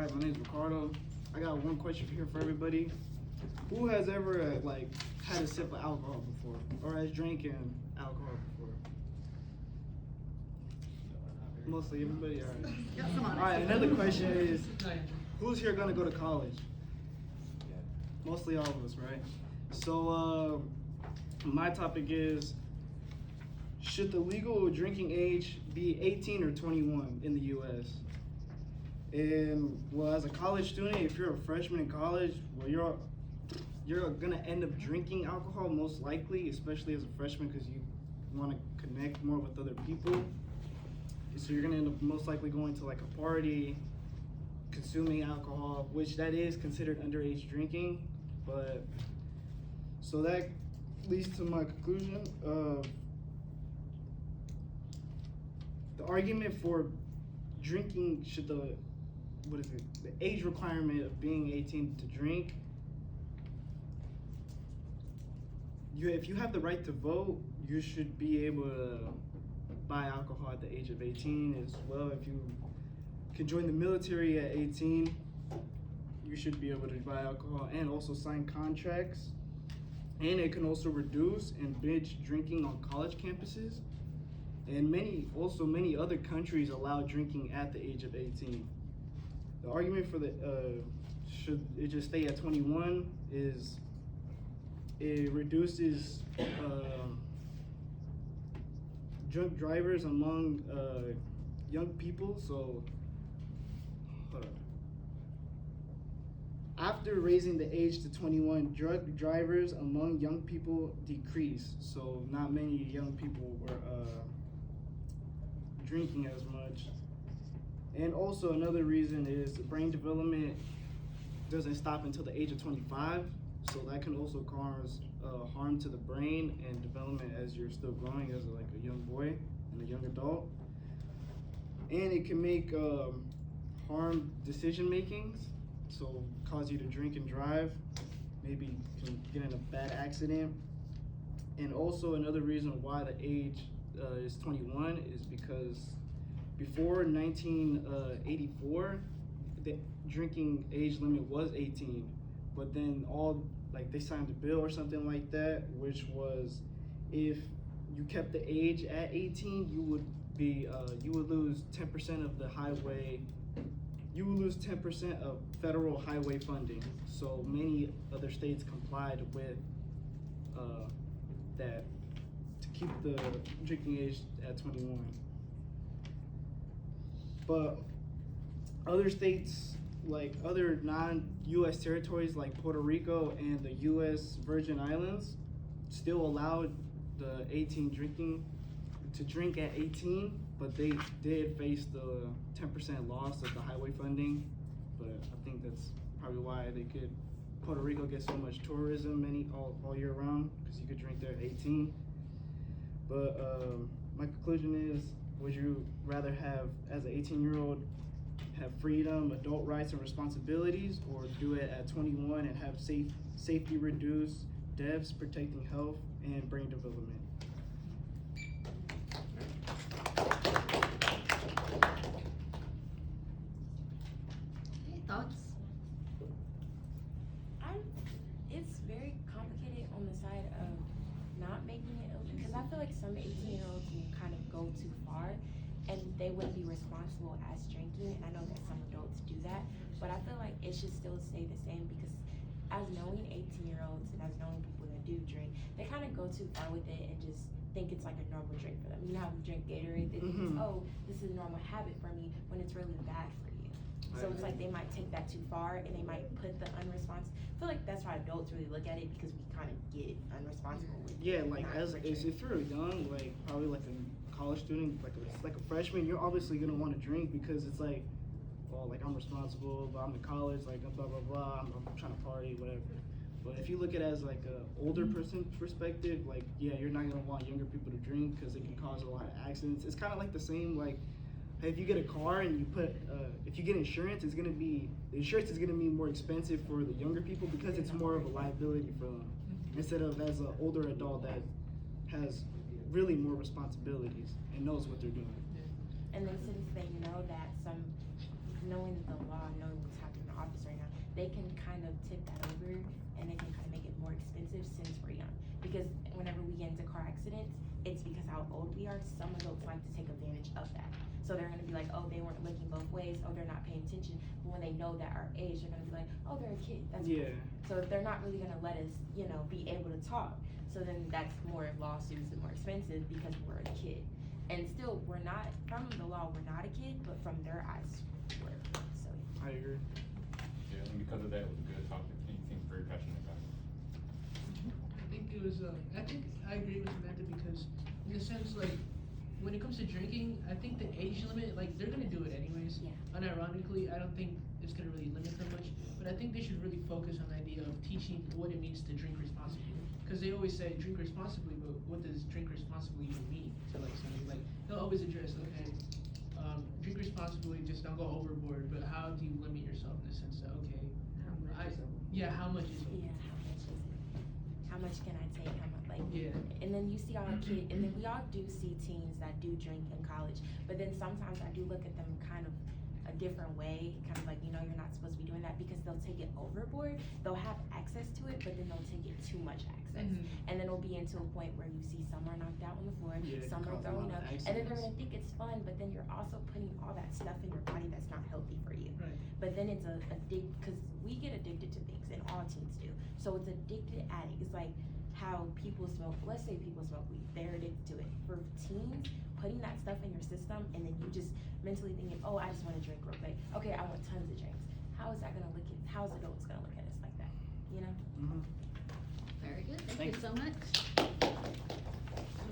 Hi, my name is Ricardo. I got one question here for everybody. Who has ever had a sip of alcohol before, or has drinking alcohol before? Mostly everybody. All right. All right. Another question is, who's here gonna go to college? Mostly all of us, right? So my topic is, should the legal drinking age be 18 or 21 in the U.S.? And well, as a college student, if you're a freshman in college, well, you're gonna end up drinking alcohol most likely, especially as a freshman, because you want to connect more with other people. So you're gonna end up most likely going to like a party, consuming alcohol, which that is considered underage drinking. But so that leads to my conclusion. The argument for drinking should the age requirement of being 18 to drink. If you have the right to vote, you should be able to buy alcohol at the age of 18 as well. If you can join the military at 18, you should be able to buy alcohol and also sign contracts. And it can also reduce and binge drinking on college campuses. And many other countries allow drinking at the age of 18. The argument for should it just stay at 21 is it reduces drunk drivers among young people. So after raising the age to 21, drunk drivers among young people decrease. So not many young people were drinking as much. And also another reason is brain development doesn't stop until the age of 25. So that can also cause harm to the brain and development as you're still growing as a young boy and a young adult. And it can make harm decision makings, so cause you to drink and drive, maybe can get in a bad accident. And also another reason why the age is 21 is because before 1984, the drinking age limit was 18, but then they signed a bill or something like that, which was if you kept the age at 18, you would lose 10% of the highway. You would lose 10% of federal highway funding. So many other states complied with that to keep the drinking age at 21. But other states, like other non-U.S. territories like Puerto Rico and the U.S. Virgin Islands, still allowed the 18 drinking to drink at 18, but they did face the 10% loss of the highway funding. But I think that's probably why Puerto Rico gets so much tourism all year round, because you could drink there at 18. But my conclusion is, would you rather have, as an 18-year-old, have freedom, adult rights and responsibilities, or do it at 21 and have safety reduced deaths, protecting health and brain development? Any thoughts? It's very complicated on the side of not making it illegal, because I feel like some 18-year-olds will kind of go too far and they wouldn't be responsible as drinking. And I know that some adults do that, but I feel like it should still stay the same, because as knowing 18-year-olds and as knowing people that do drink, they kind of go too far with it and just think it's like a normal drink for them. You know how we drink Gatorade, they think, oh, this is a normal habit for me, when it's really bad for you. So it's like they might take that too far and they might put the unresponsible. I feel like that's why adults really look at it, because we kind of get unresponsible with Yeah, it. like if you're young, probably like a college student, like a freshman, you're obviously gonna want to drink, because it's like, well, like I'm responsible, but I'm in college, like blah blah blah, I'm trying to party, whatever. But if you look at it as like a older person's perspective, like you're not gonna want younger people to drink, because it can cause a lot of accidents. It's kind of like the same, like if you get a car and you put if you get insurance, the insurance is gonna be more expensive for the younger people, because it's more of a liability for them, instead of as an older adult that has really more responsibilities and knows what they're doing. And then since they know that, knowing the law, knowing what's they can kind of tip that over and they can kind of make it more expensive since we're young. Because whenever we get into car accidents, it's because how old we are. Some adults like to take advantage of that. So they're gonna be like, oh, they weren't looking both ways, oh, they're not paying attention. But when they know that our age, they're gonna be like, oh, they're a kid. That's Yeah. So they're not really gonna let us, be able to talk. So then that's more lawsuits and more expensive because we're a kid. And still, we're not, from the law, we're not a kid, but from their eyes, we're a kid. So I agree. Yeah, and because of that, it was a good topic. He seems very passionate about it. I think I agree with Samantha because in the sense like when it comes to drinking, I think the age limit, like they're gonna do it anyways. Yeah. Unironically, I don't think it's gonna really limit them much, but I think they should really focus on the idea of teaching what it means to drink responsibly. Cause they always say drink responsibly, but what does drink responsibly even mean to like somebody? Like they'll always address, okay, drink responsibly, just don't go overboard, but how do you limit yourself in the sense that, okay, how much is it? yeah, how much is it? How much can I take? How much, like, Yeah. and then you see all the kids, and then we all do see teens that do drink in college, but then sometimes I do look at them kind of a different way, kind of like, you're not supposed to be doing that because they'll take it overboard. They'll have access to it, but then they'll take it too much access. And then it'll be into a point where you see some are knocked out on the floor, Yeah, some are cause a throwing lot up, of and then they're accidents. gonna think it's fun, but then you're also putting all that stuff in your body that's not healthy for you. Right. But then it's because we get addicted to things, and all teens do. So it's addicted addict. It's like how people smoke. Let's say people smoke weed, they're addicted to it. For teens, putting that stuff in your system, and then you just mentally thinking, oh, I just want to drink real quick. Okay, I want tons of drinks. How is that gonna look at? How's adults gonna look at us like that? Mm-hmm. Very good. Thank Thank you so much.